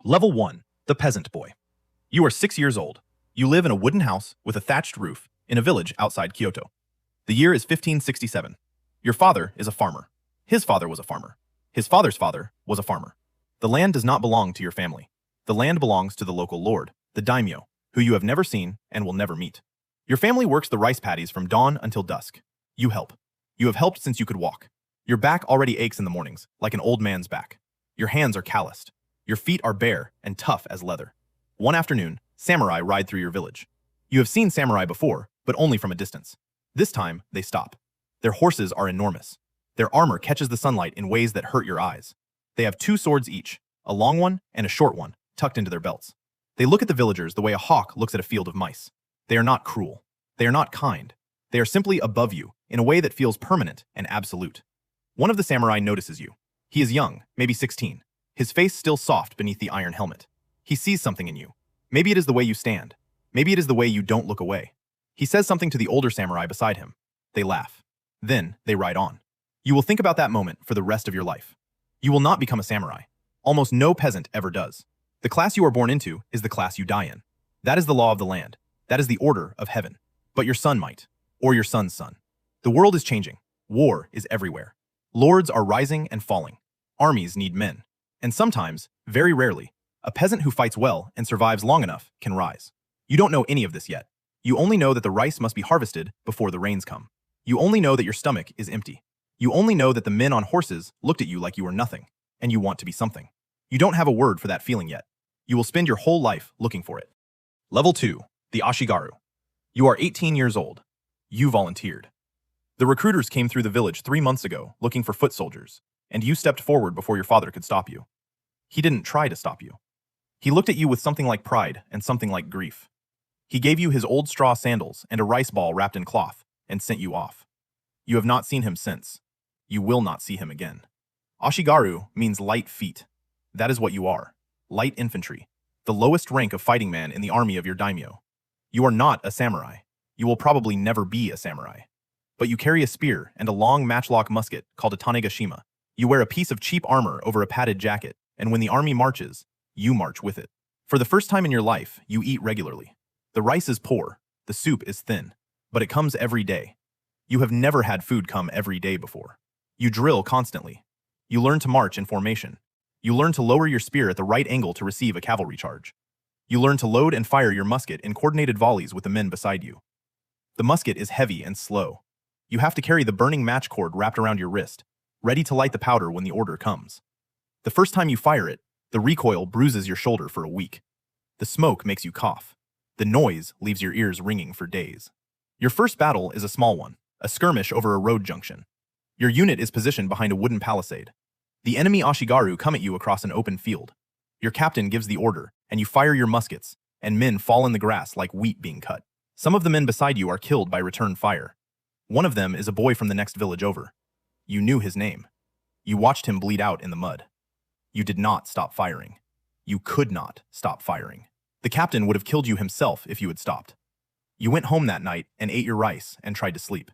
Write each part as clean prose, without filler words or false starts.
Level 1. The Peasant Boy. You are 6 years old. You live in a wooden house with a thatched roof in a village outside Kyoto. The year is 1567. Your father is a farmer. His father was a farmer. His father's father was a farmer. The land does not belong to your family. The land belongs to the local lord, the Daimyo, who you have never seen and will never meet. Your family works the rice paddies from dawn until dusk. You help. You have helped since you could walk. Your back already aches in the mornings, like an old man's back. Your hands are calloused. Your feet are bare and tough as leather. One afternoon, samurai ride through your village. You have seen samurai before, but only from a distance. This time, they stop. Their horses are enormous. Their armor catches the sunlight in ways that hurt your eyes. They have 2 swords each, a long one and a short one, tucked into their belts. They look at the villagers the way a hawk looks at a field of mice. They are not cruel. They are not kind. They are simply above you in a way that feels permanent and absolute. One of the samurai notices you. He is young, maybe 16. His face still soft beneath the iron helmet. He sees something in you. Maybe it is the way you stand. Maybe it is the way you don't look away. He says something to the older samurai beside him. They laugh. Then they ride on. You will think about that moment for the rest of your life. You will not become a samurai. Almost no peasant ever does. The class you are born into is the class you die in. That is the law of the land. That is the order of heaven. But your son might. Or your son's son. The world is changing. War is everywhere. Lords are rising and falling. Armies need men. And sometimes, very rarely, a peasant who fights well and survives long enough can rise. You don't know any of this yet. You only know that the rice must be harvested before the rains come. You only know that your stomach is empty. You only know that the men on horses looked at you like you were nothing, and you want to be something. You don't have a word for that feeling yet. You will spend your whole life looking for it. Level 2. The Ashigaru. You are 18 years old. You volunteered. The recruiters came through the village 3 months ago looking for foot soldiers, and you stepped forward before your father could stop you. He didn't try to stop you. He looked at you with something like pride and something like grief. He gave you his old straw sandals and a rice ball wrapped in cloth and sent you off. You have not seen him since. You will not see him again. Ashigaru means light feet. That is what you are. Light infantry. The lowest rank of fighting man in the army of your daimyo. You are not a samurai. You will probably never be a samurai. But you carry a spear and a long matchlock musket called a tanegashima. You wear a piece of cheap armor over a padded jacket, and when the army marches, you march with it. For the first time in your life, you eat regularly. The rice is poor, the soup is thin, but it comes every day. You have never had food come every day before. You drill constantly. You learn to march in formation. You learn to lower your spear at the right angle to receive a cavalry charge. You learn to load and fire your musket in coordinated volleys with the men beside you. The musket is heavy and slow. You have to carry the burning match cord wrapped around your wrist, ready to light the powder when the order comes. The first time you fire it, the recoil bruises your shoulder for a week. The smoke makes you cough. The noise leaves your ears ringing for days. Your first battle is a small one, a skirmish over a road junction. Your unit is positioned behind a wooden palisade. The enemy Ashigaru come at you across an open field. Your captain gives the order, and you fire your muskets, and men fall in the grass like wheat being cut. Some of the men beside you are killed by return fire. One of them is a boy from the next village over. You knew his name. You watched him bleed out in the mud. You did not stop firing. You could not stop firing. The captain would have killed you himself if you had stopped. You went home that night and ate your rice and tried to sleep.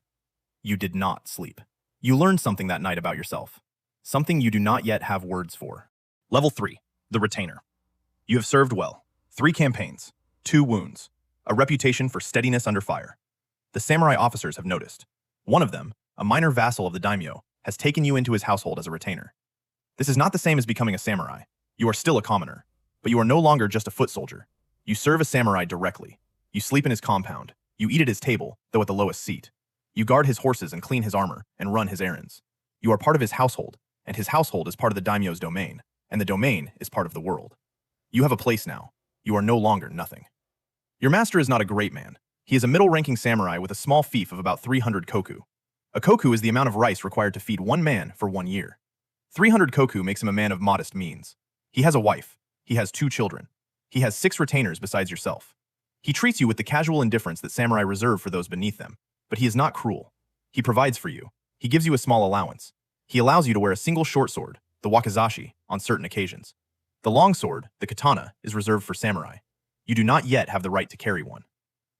You did not sleep. You learned something that night about yourself. Something you do not yet have words for. Level 3. The Retainer. You have served well. 3 campaigns, 2 wounds, a reputation for steadiness under fire. The samurai officers have noticed. One of them, a minor vassal of the daimyo, has taken you into his household as a retainer. This is not the same as becoming a samurai. You are still a commoner, but you are no longer just a foot soldier. You serve a samurai directly. You sleep in his compound. You eat at his table, though at the lowest seat. You guard his horses and clean his armor and run his errands. You are part of his household, and his household is part of the daimyo's domain, and the domain is part of the world. You have a place now. You are no longer nothing. Your master is not a great man. He is a middle-ranking samurai with a small fief of about 300 koku. A koku is the amount of rice required to feed one man for 1 year. 300 koku makes him a man of modest means. He has a wife. He has 2 children. He has 6 retainers besides yourself. He treats you with the casual indifference that samurai reserve for those beneath them, but he is not cruel. He provides for you. He gives you a small allowance. He allows you to wear a single short sword, the wakizashi, on certain occasions. The long sword, the katana, is reserved for samurai. You do not yet have the right to carry one.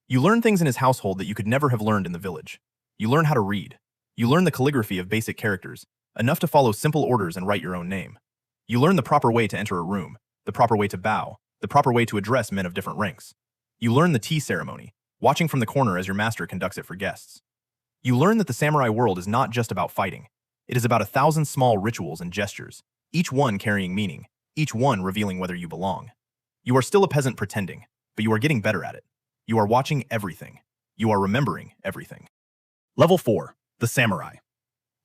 You learn things in his household that you could never have learned in the village. You learn how to read. You learn the calligraphy of basic characters, enough to follow simple orders and write your own name. You learn the proper way to enter a room, the proper way to bow, the proper way to address men of different ranks. You learn the tea ceremony, watching from the corner as your master conducts it for guests. You learn that the samurai world is not just about fighting. It is about 1,000 small rituals and gestures, each one carrying meaning, each one revealing whether you belong. You are still a peasant pretending, but you are getting better at it. You are watching everything. You are remembering everything. Level 4. The Samurai.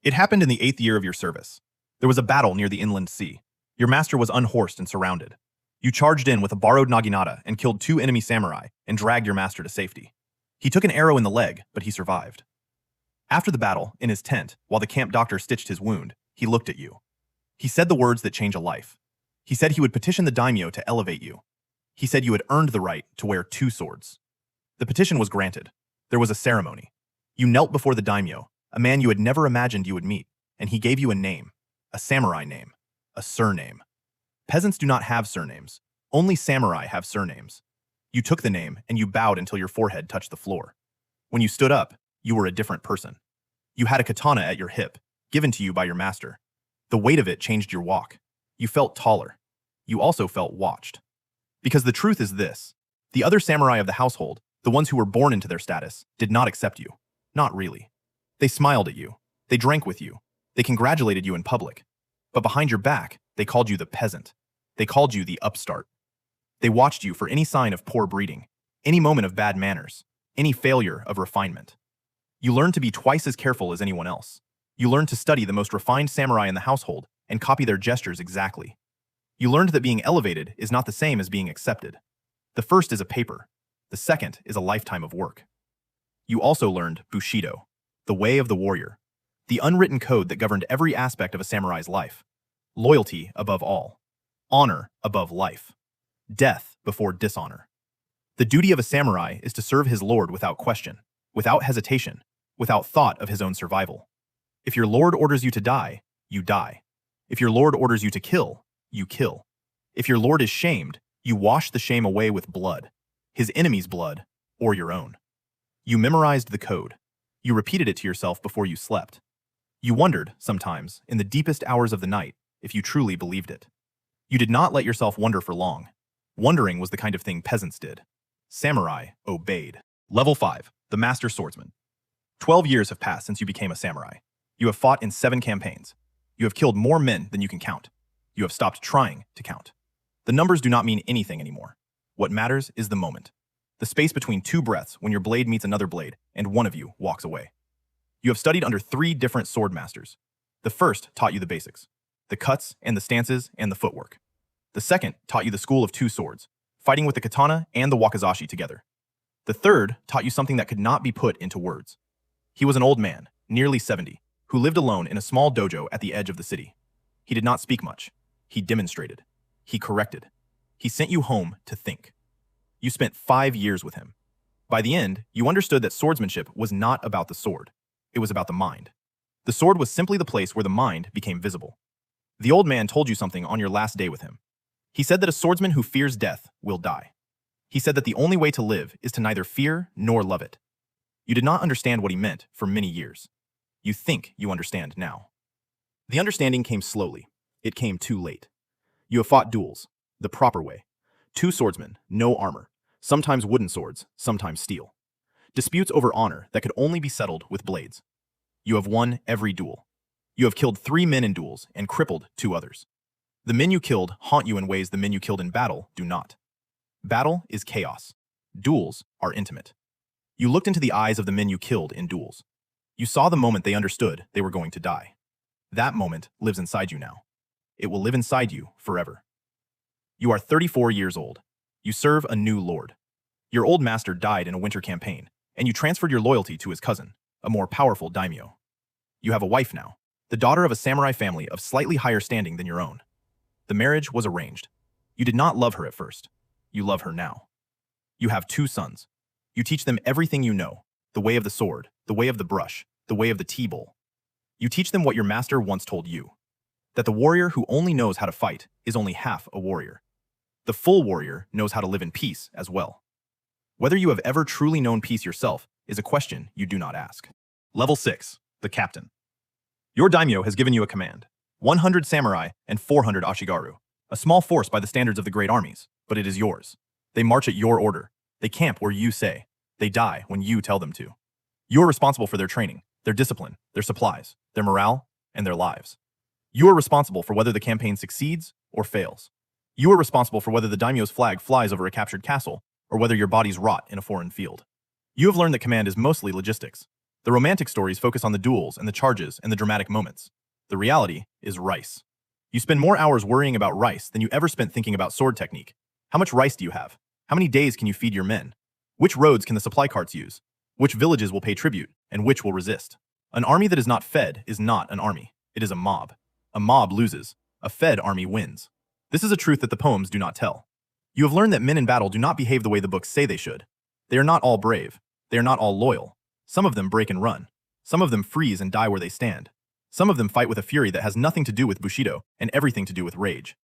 It happened in the 8th year of your service. There was a battle near the inland sea. Your master was unhorsed and surrounded. You charged in with a borrowed naginata and killed 2 enemy samurai and dragged your master to safety. He took an arrow in the leg, but he survived. After the battle, in his tent, while the camp doctor stitched his wound, he looked at you. He said the words that change a life. He said he would petition the Daimyo to elevate you. He said you had earned the right to wear 2 swords. The petition was granted. There was a ceremony. You knelt before the Daimyo, a man you had never imagined you would meet, and he gave you a name, a samurai name, a surname. Peasants do not have surnames. Only samurai have surnames. You took the name and you bowed until your forehead touched the floor. When you stood up, you were a different person. You had a katana at your hip, given to you by your master. The weight of it changed your walk. You felt taller. You also felt watched. Because the truth is this: the other samurai of the household, the ones who were born into their status, did not accept you. Not really. They smiled at you. They drank with you. They congratulated you in public. But behind your back, they called you the peasant. They called you the upstart. They watched you for any sign of poor breeding, any moment of bad manners, any failure of refinement. You learned to be twice as careful as anyone else. You learned to study the most refined samurai in the household and copy their gestures exactly. You learned that being elevated is not the same as being accepted. The first is a paper. The second is a lifetime of work. You also learned Bushido, the way of the warrior, the unwritten code that governed every aspect of a samurai's life. Loyalty above all. Honor above life. Death before dishonor. The duty of a samurai is to serve his lord without question, without hesitation, without thought of his own survival. If your lord orders you to die, you die. If your lord orders you to kill, you kill. If your lord is shamed, you wash the shame away with blood, his enemy's blood, or your own. You memorized the code. You repeated it to yourself before you slept. You wondered, sometimes, in the deepest hours of the night, if you truly believed it. You did not let yourself wonder for long. Wondering was the kind of thing peasants did. Samurai obeyed. Level 5. The Master Swordsman. 12 years have passed since you became a samurai. You have fought in 7 campaigns. You have killed more men than you can count. You have stopped trying to count. The numbers do not mean anything anymore. What matters is the moment. The space between 2 breaths when your blade meets another blade and one of you walks away. You have studied under 3 different sword masters. The first taught you the basics, the cuts and the stances and the footwork. The second taught you the school of 2 swords, fighting with the katana and the wakizashi together. The third taught you something that could not be put into words. He was an old man, nearly 70, who lived alone in a small dojo at the edge of the city. He did not speak much. He demonstrated. He corrected. He sent you home to think. You spent 5 years with him. By the end, you understood that swordsmanship was not about the sword. It was about the mind. The sword was simply the place where the mind became visible. The old man told you something on your last day with him. He said that a swordsman who fears death will die. He said that the only way to live is to neither fear nor love it. You did not understand what he meant for many years. You think you understand now. The understanding came slowly. It came too late. You have fought duels, the proper way. 2 swordsmen, no armor, sometimes wooden swords, sometimes steel. Disputes over honor that could only be settled with blades. You have won every duel. You have killed 3 men in duels and crippled 2 others. The men you killed haunt you in ways the men you killed in battle do not. Battle is chaos. Duels are intimate. You looked into the eyes of the men you killed in duels. You saw the moment they understood they were going to die. That moment lives inside you now. It will live inside you forever. You are 34 years old. You serve a new lord. Your old master died in a winter campaign, and you transferred your loyalty to his cousin, a more powerful daimyo. You have a wife now, the daughter of a samurai family of slightly higher standing than your own. The marriage was arranged. You did not love her at first. You love her now. You have 2 sons. You teach them everything you know, the way of the sword, the way of the brush, the way of the tea bowl. You teach them what your master once told you, that the warrior who only knows how to fight is only half a warrior. The full warrior knows how to live in peace as well. Whether you have ever truly known peace yourself is a question you do not ask. Level 6. The Captain. Your daimyo has given you a command: 100 samurai and 400 Ashigaru. A small force by the standards of the great armies, but it is yours. They march at your order. They camp where you say. They die when you tell them to. You are responsible for their training, their discipline, their supplies, their morale, and their lives. You are responsible for whether the campaign succeeds or fails. You are responsible for whether the daimyo's flag flies over a captured castle or whether your bodies rot in a foreign field. You have learned that command is mostly logistics. The romantic stories focus on the duels and the charges and the dramatic moments. The reality is rice. You spend more hours worrying about rice than you ever spent thinking about sword technique. How much rice do you have? How many days can you feed your men? Which roads can the supply carts use? Which villages will pay tribute and which will resist? An army that is not fed is not an army. It is a mob. A mob loses. A fed army wins. This is a truth that the poems do not tell. You have learned that men in battle do not behave the way the books say they should. They are not all brave. They are not all loyal. Some of them break and run. Some of them freeze and die where they stand. Some of them fight with a fury that has nothing to do with Bushido and everything to do with rage.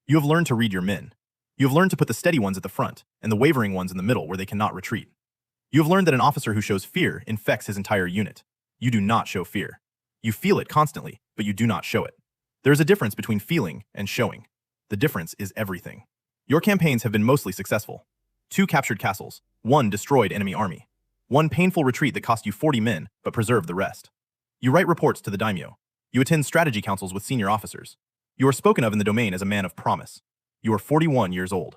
You have learned to read your men. You have learned to put the steady ones at the front and the wavering ones in the middle where they cannot retreat. You have learned that an officer who shows fear infects his entire unit. You do not show fear. You feel it constantly, but you do not show it. There is a difference between feeling and showing. The difference is everything. Your campaigns have been mostly successful. 2 captured castles, 1 destroyed enemy army, 1 painful retreat that cost you 40 men but preserved the rest. You write reports to the daimyo. You attend strategy councils with senior officers. You are spoken of in the domain as a man of promise. You are 41 years old.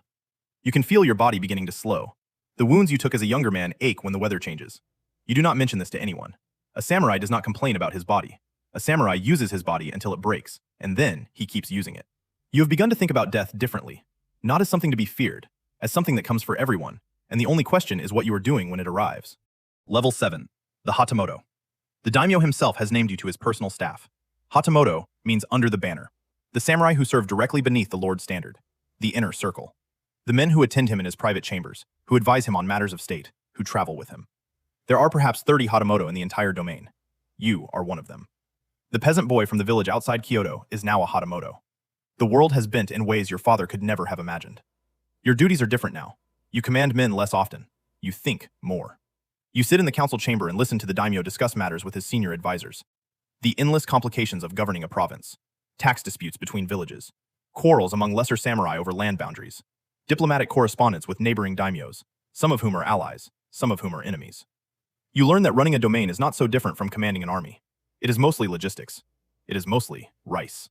You can feel your body beginning to slow. The wounds you took as a younger man ache when the weather changes. You do not mention this to anyone. A samurai does not complain about his body. A samurai uses his body until it breaks, and then he keeps using it. You have begun to think about death differently, not as something to be feared, as something that comes for everyone, and the only question is what you are doing when it arrives. Level 7. The Hatamoto. The daimyo himself has named you to his personal staff. Hatamoto means under the banner. The samurai who serve directly beneath the Lord's standard. The inner circle. The men who attend him in his private chambers, who advise him on matters of state, who travel with him. There are perhaps 30 Hatamoto in the entire domain. You are one of them. The peasant boy from the village outside Kyoto is now a Hatamoto. The world has bent in ways your father could never have imagined. Your duties are different now. You command men less often. You think more. You sit in the council chamber and listen to the daimyo discuss matters with his senior advisors. The endless complications of governing a province. Tax disputes between villages. Quarrels among lesser samurai over land boundaries. Diplomatic correspondence with neighboring daimyos, some of whom are allies, some of whom are enemies. You learn that running a domain is not so different from commanding an army. It is mostly logistics. It is mostly rice.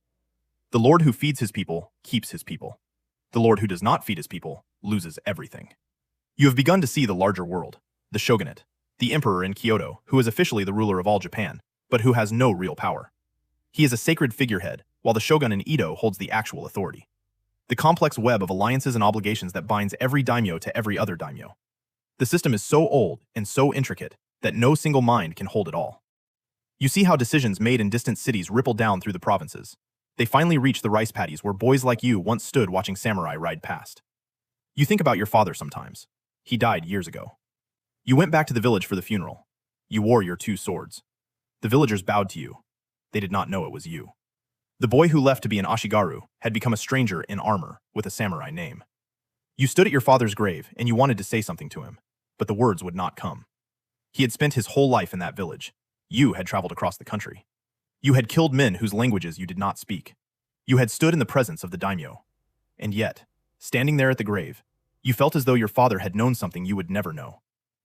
The Lord who feeds his people keeps his people. The Lord who does not feed his people loses everything. You have begun to see the larger world, the shogunate, the emperor in Kyoto, who is officially the ruler of all Japan, but who has no real power. He is a sacred figurehead, while the shogun in Edo holds the actual authority. The complex web of alliances and obligations that binds every daimyo to every other daimyo. The system is so old and so intricate that no single mind can hold it all. You see how decisions made in distant cities ripple down through the provinces. They finally reach the rice paddies where boys like you once stood watching samurai ride past. You think about your father sometimes. He died years ago. You went back to the village for the funeral. You wore your 2 swords. The villagers bowed to you. They did not know it was you. The boy who left to be an Ashigaru had become a stranger in armor with a samurai name. You stood at your father's grave and you wanted to say something to him, but the words would not come. He had spent his whole life in that village. You had traveled across the country. You had killed men whose languages you did not speak. You had stood in the presence of the daimyo. And yet, standing there at the grave, you felt as though your father had known something you would never know.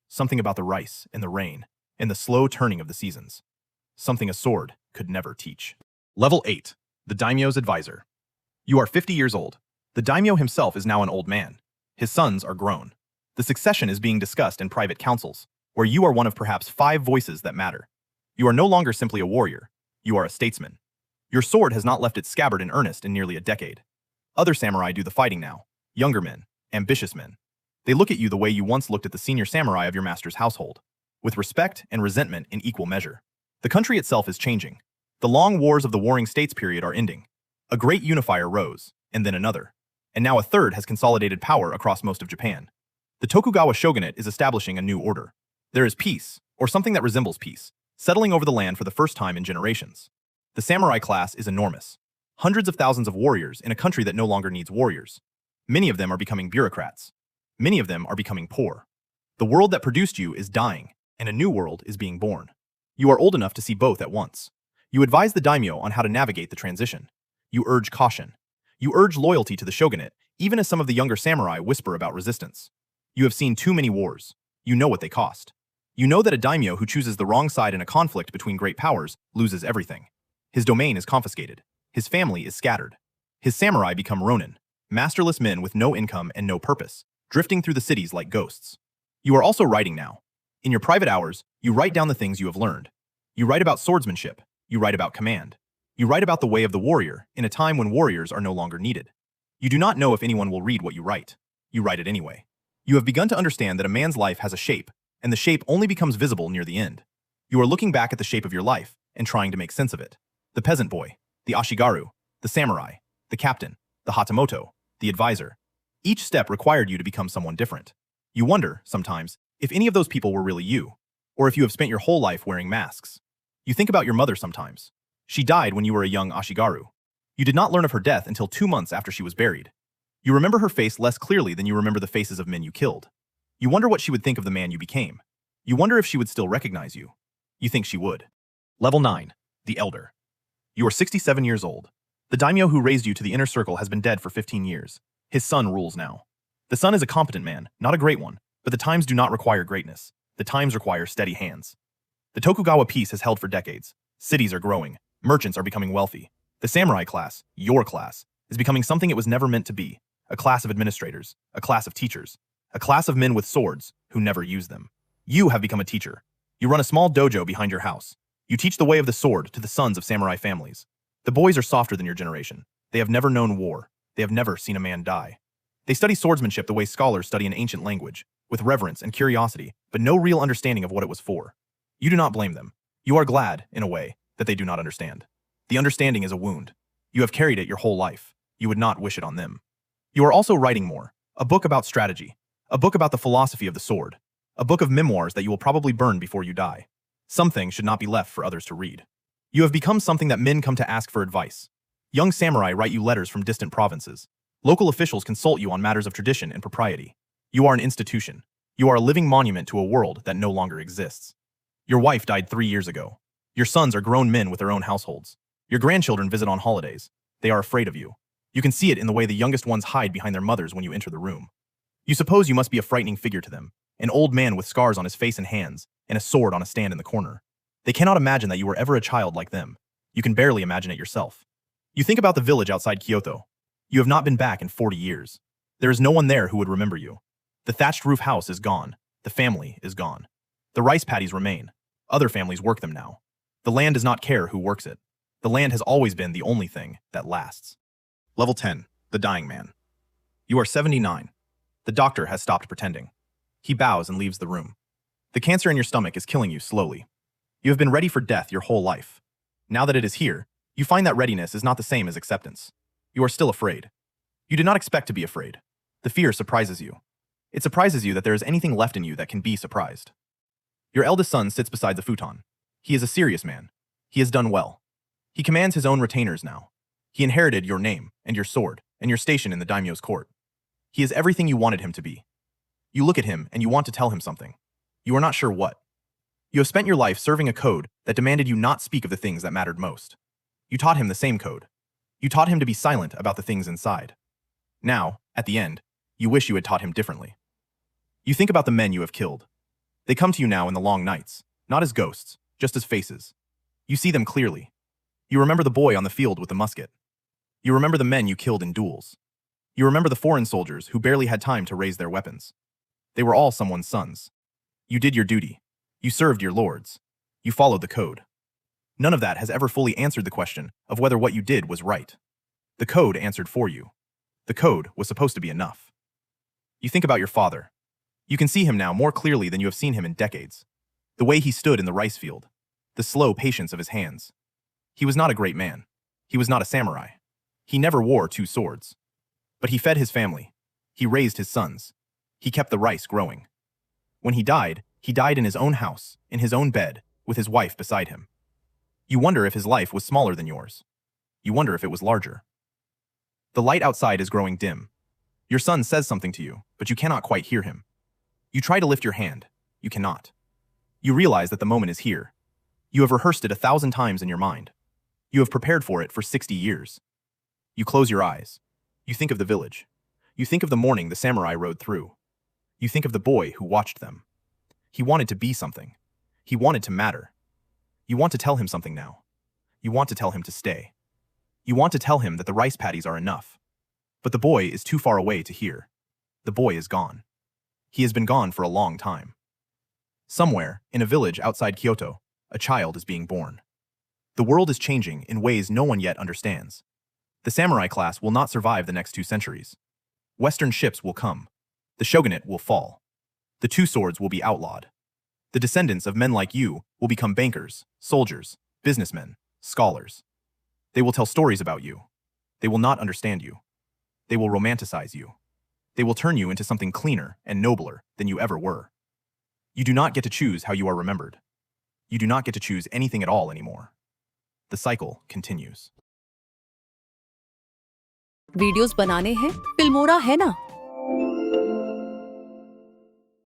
Something about the rice and the rain and the slow turning of the seasons. Something a sword could never teach. Level 8. The daimyo's advisor. You are 50 years old. The daimyo himself is now an old man. His sons are grown. The succession is being discussed in private councils, where you are one of perhaps 5 voices that matter. You are no longer simply a warrior. You are a statesman. Your sword has not left its scabbard in earnest in nearly a decade. Other samurai do the fighting now. Younger men, ambitious men. They look at you the way you once looked at the senior samurai of your master's household, with respect and resentment in equal measure. The country itself is changing. The long wars of the Warring States period are ending. A great unifier rose, and then another. And now a third has consolidated power across most of Japan. The Tokugawa shogunate is establishing a new order. There is peace, or something that resembles peace, settling over the land for the first time in generations. The samurai class is enormous. Hundreds of thousands of warriors in a country that no longer needs warriors. Many of them are becoming bureaucrats. Many of them are becoming poor. The world that produced you is dying, and a new world is being born. You are old enough to see both at once. You advise the daimyo on how to navigate the transition. You urge caution. You urge loyalty to the shogunate, even as some of the younger samurai whisper about resistance. You have seen too many wars. You know what they cost. You know that a daimyo who chooses the wrong side in a conflict between great powers loses everything. His domain is confiscated. His family is scattered. His samurai become ronin, masterless men with no income and no purpose, drifting through the cities like ghosts. You are also writing now. In your private hours, you write down the things you have learned. You write about swordsmanship. You write about command. You write about the way of the warrior in a time when warriors are no longer needed. You do not know if anyone will read what you write. You write it anyway. You have begun to understand that a man's life has a shape, and the shape only becomes visible near the end. You are looking back at the shape of your life and trying to make sense of it. The peasant boy, the Ashigaru, the samurai, the captain, the Hatamoto, the advisor. Each step required you to become someone different. You wonder, sometimes, if any of those people were really you, or if you have spent your whole life wearing masks. You think about your mother sometimes. She died when you were a young Ashigaru. You did not learn of her death until 2 months after she was buried. You remember her face less clearly than you remember the faces of men you killed. You wonder what she would think of the man you became. You wonder if she would still recognize you. You think she would. Level 9. The Elder. You are 67 years old. The daimyo who raised you to the inner circle has been dead for 15 years. His son rules now. The son is a competent man, not a great one, but the times do not require greatness. The times require steady hands. The Tokugawa peace has held for decades. Cities are growing. Merchants are becoming wealthy. The samurai class, your class, is becoming something it was never meant to be. A class of administrators, a class of teachers, a class of men with swords who never use them. You have become a teacher. You run a small dojo behind your house. You teach the way of the sword to the sons of samurai families. The boys are softer than your generation. They have never known war. They have never seen a man die. They study swordsmanship the way scholars study an ancient language, with reverence and curiosity, but no real understanding of what it was for. You do not blame them. You are glad, in a way, that they do not understand. The understanding is a wound. You have carried it your whole life. You would not wish it on them. You are also writing more. A book about strategy. A book about the philosophy of the sword. A book of memoirs that you will probably burn before you die. Some things should not be left for others to read. You have become something that men come to ask for advice. Young samurai write you letters from distant provinces. Local officials consult you on matters of tradition and propriety. You are an institution. You are a living monument to a world that no longer exists. Your wife died 3 years ago. Your sons are grown men with their own households. Your grandchildren visit on holidays. They are afraid of you. You can see it in the way the youngest ones hide behind their mothers when you enter the room. You suppose you must be a frightening figure to them, an old man with scars on his face and hands, and a sword on a stand in the corner. They cannot imagine that you were ever a child like them. You can barely imagine it yourself. You think about the village outside Kyoto. You have not been back in 40 years. There is no one there who would remember you. The thatched roof house is gone. The family is gone. The rice paddies remain. Other families work them now. The land does not care who works it. The land has always been the only thing that lasts. Level 10. The Dying Man. You are 79. The doctor has stopped pretending. He bows and leaves the room. The cancer in your stomach is killing you slowly. You have been ready for death your whole life. Now that it is here, you find that readiness is not the same as acceptance. You are still afraid. You did not expect to be afraid. The fear surprises you. It surprises you that there is anything left in you that can be surprised. Your eldest son sits beside the futon. He is a serious man. He has done well. He commands his own retainers now. He inherited your name and your sword and your station in the daimyo's court. He is everything you wanted him to be. You look at him and you want to tell him something. You are not sure what. You have spent your life serving a code that demanded you not speak of the things that mattered most. You taught him the same code. You taught him to be silent about the things inside. Now, at the end, you wish you had taught him differently. You think about the men you have killed. They come to you now in the long nights, not as ghosts, just as faces. You see them clearly. You remember the boy on the field with the musket. You remember the men you killed in duels. You remember the foreign soldiers who barely had time to raise their weapons. They were all someone's sons. You did your duty. You served your lords. You followed the code. None of that has ever fully answered the question of whether what you did was right. The code answered for you. The code was supposed to be enough. You think about your father. You can see him now more clearly than you have seen him in decades. The way he stood in the rice field. The slow patience of his hands. He was not a great man. He was not a samurai. He never wore 2 swords. But he fed his family. He raised his sons. He kept the rice growing. When he died in his own house, in his own bed, with his wife beside him. You wonder if his life was smaller than yours. You wonder if it was larger. The light outside is growing dim. Your son says something to you, but you cannot quite hear him. You try to lift your hand. You cannot. You realize that the moment is here. You have rehearsed it 1,000 times in your mind. You have prepared for it for 60 years. You close your eyes. You think of the village. You think of the morning the samurai rode through. You think of the boy who watched them. He wanted to be something. He wanted to matter. You want to tell him something now. You want to tell him to stay. You want to tell him that the rice paddies are enough. But the boy is too far away to hear. The boy is gone. He has been gone for a long time. Somewhere, in a village outside Kyoto, a child is being born. The world is changing in ways no one yet understands. The samurai class will not survive the next 2 centuries. Western ships will come. The shogunate will fall. The 2 swords will be outlawed. The descendants of men like you will become bankers, soldiers, businessmen, scholars. They will tell stories about you. They will not understand you. They will romanticize you. They will turn you into something cleaner and nobler than you ever were. You do not get to choose how you are remembered. You do not get to choose anything at all anymore. The cycle continues. Videos बनाने हैं Filmora है ना।